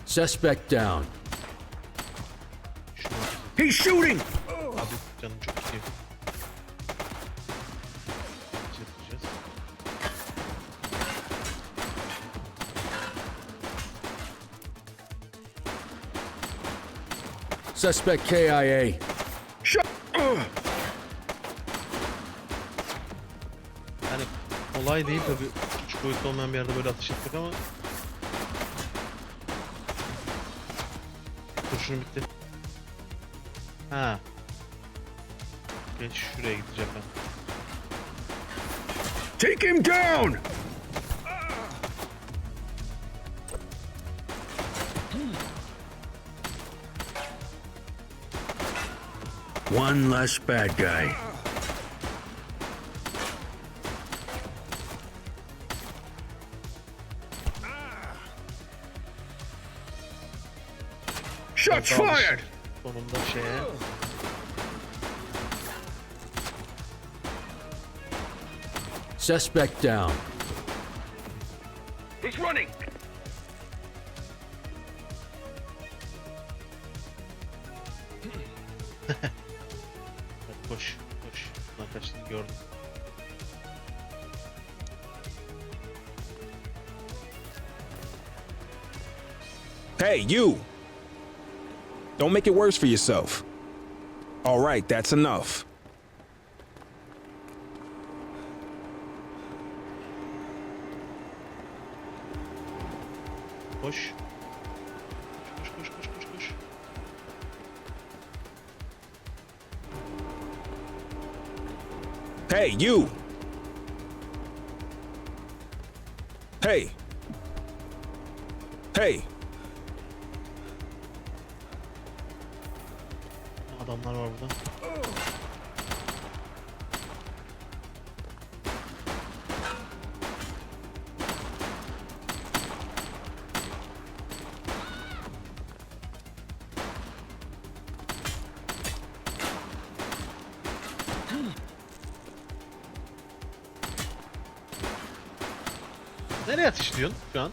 Suspect down. Şuna He's shooting. abi. Canım çok istiyor. Yapacağız. Suspect KIA. Yani kolay değil tabi. Küçük boyutlu olmayan bir yerde böyle atış etmek ama. Kurşunum bitti. Ha. Geç şuraya gideceğim ben. Take him down! One less bad guy. Shots fired! Sonunda şeye. Suspect down. He's running! Hadi koş, koş. Bundan kaçtığını gördüm. Hey, you! Don't make it worse for yourself. All right, that's enough. Koş. Koş, koş, koş, koş, koş. Hey, you! Hey! Hey! Adamlar var burada. Nereye atışlıyorsun şu an?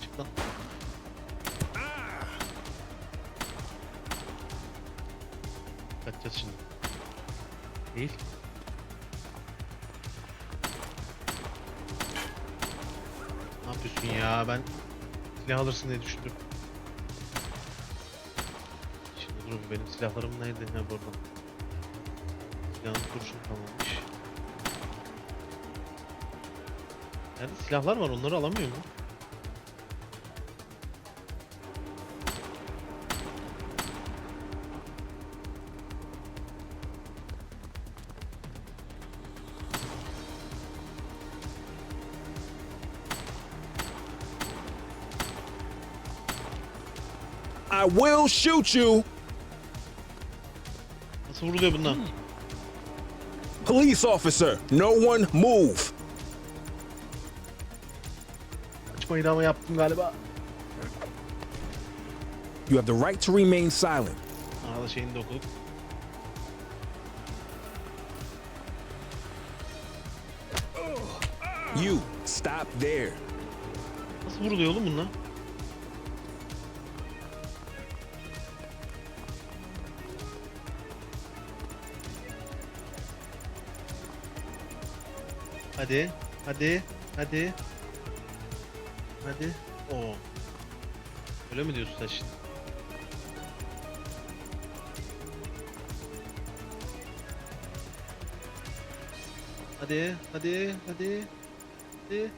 Çık lan. Kaçacağız şimdi. Değil. Ne yapıyorsun ya? Ben silah alırsın diye düşündüm. Durun, benim silahlarım nerede? Ha, buradan. Silahın kurşun kalmamış. Yani silahlar var, onları alamıyor mu? I will shoot you! Nasıl vuruluyor bundan? Police officer, no one move! Kaçmayı ama yaptım galiba. You have the right to remain silent. Aha da şeyini de okuduk. You, stop there. Nasıl vuruluyor oğlum bundan? Hadi, hadi, hadi. Hadi. Oo. Öyle mi diyorsun sen şimdi? Hadi, hadi, hadi. Hadi.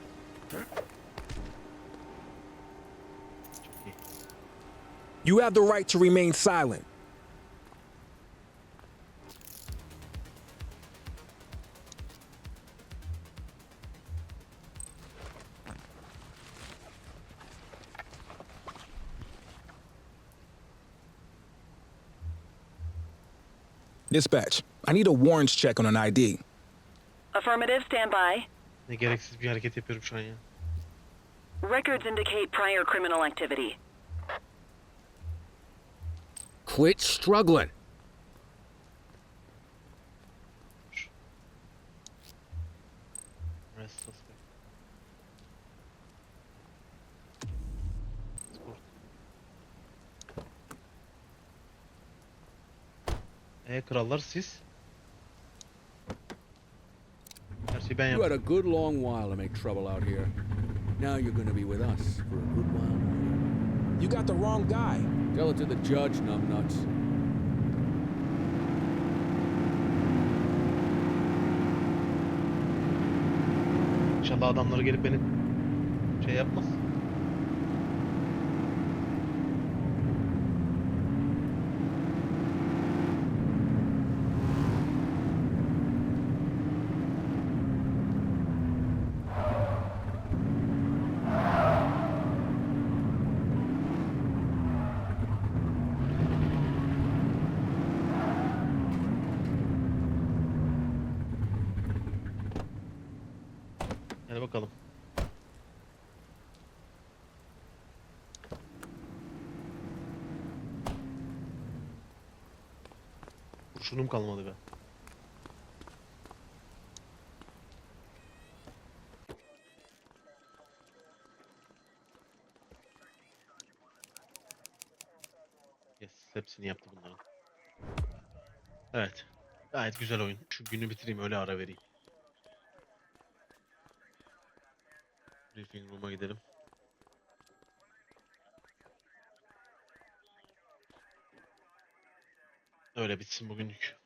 Çok iyi. You have the right to remain silent. Dispatch, I need a warrants check on an ID. Affirmative, stand by. Ne gereksiz bir hareket yapıyorum şu an ya. Records indicate prior criminal activity. Quit struggling. Restless. Krallar siz. Her şeyi ben You had a yaptım. good long while to make trouble out here. Now you're gonna be with us for a good while longer. You got the wrong guy. Tell it to the judge, numbnuts. İnşallah adamları gelip beni şey yapmaz. Hadi bakalım. Kurşunum kalmadı be. Yes, hepsini yaptı bunların. Evet. Gayet güzel oyun. Şu günü bitireyim, öyle ara vereyim. Briefing room'a gidelim. Öyle bitsin bugünlük.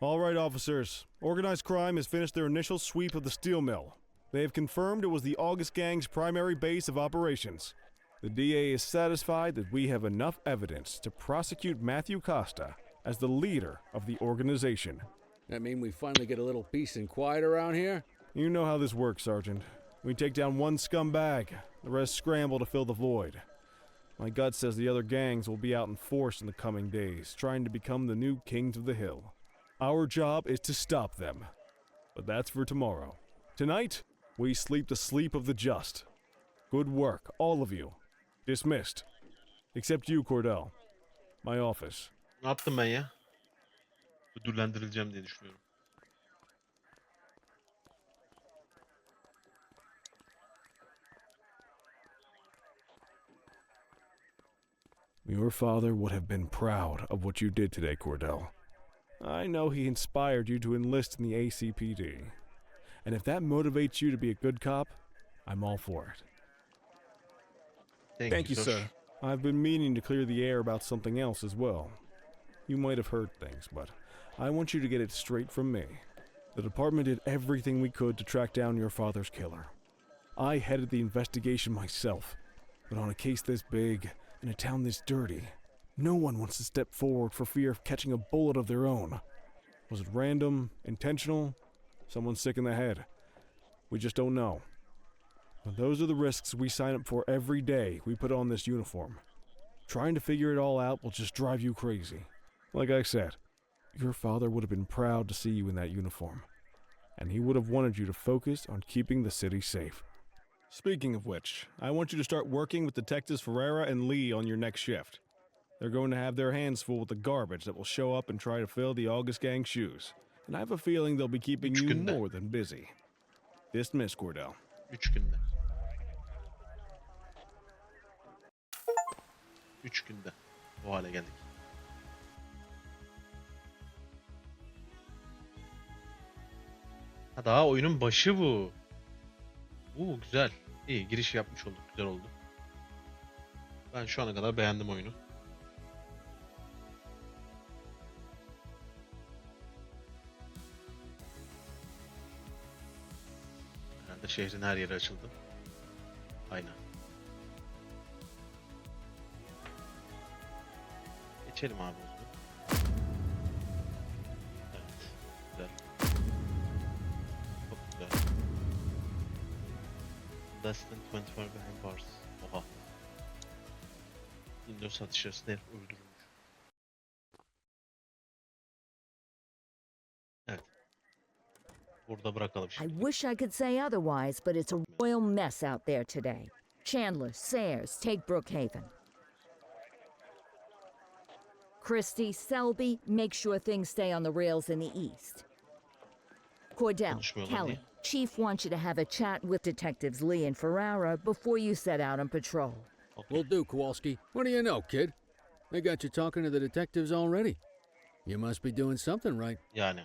All right, officers. Organized crime has finished their initial sweep of the steel mill. They have confirmed it was the August Gang's primary base of operations. The DA is satisfied that we have enough evidence to prosecute Matthew Costa as the leader of the organization. That mean we finally get a little peace and quiet around here? You know how this works, Sergeant. We take down one scumbag, the rest scramble to fill the void. My gut says the other gangs will be out in force in the coming days, trying to become the new kings of the hill. Our job is to stop them. But that's for tomorrow. Tonight, we sleep the sleep of the just. Good work, all of you. Dismissed. Except you, Cordell. My office. Ne yaptım ben ya? Ödüllendirileceğim diye düşünüyorum. Your father would have been proud of what you did today, Cordell. I know he inspired you to enlist in the ACPD. And if that motivates you to be a good cop, I'm all for it. Thank you, sir. I've been meaning to clear the air about something else as well. You might have heard things, but I want you to get it straight from me. The department did everything we could to track down your father's killer. I headed the investigation myself, but on a case this big, in a town this dirty, no one wants to step forward for fear of catching a bullet of their own. Was it random, intentional, someone sick in the head? We just don't know. But those are the risks we sign up for every day we put on this uniform. Trying to figure it all out will just drive you crazy. Like I said, your father would have been proud to see you in that uniform, and he would have wanted you to focus on keeping the city safe. Speaking of which, I want you to start working with Detectives Ferreira and Lee on your next shift. They're going to have their hands full with the garbage that will show up and try to fill the August Gang's shoes, and I have a feeling they'll be keeping you more than busy. Dismiss, Cordell. 3 günde. 3 günde o hale geldik. Ha, daha oyunun başı bu. Güzel. İyi, giriş yapmış olduk. Güzel oldu. Ben şu ana kadar beğendim oyunu. Herhalde şehrin her yeri açıldı. Aynen. Geçelim abi o zaman. Evet. Güzel. Çok güzel. Less than 24 behind bars. Oha. 24 saat içerisinde herif öldürülmüş. Evet. Burada bırakalım I şimdi. wish I could say otherwise, but it's a royal mess out there today. Chandler, Sayers, take Brookhaven. Christie, Selby, make sure things stay on the rails in the east. Cordell, Kelly, Chief wants you to have a chat with Detectives Lee and Ferrara before you set out on patrol. Will do, Kowalski. What do you know, kid? They got you talking to the detectives already. You must be doing something right. Yani.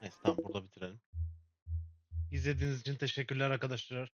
Neyse tamam burada bitirelim. İzlediğiniz için teşekkürler arkadaşlar.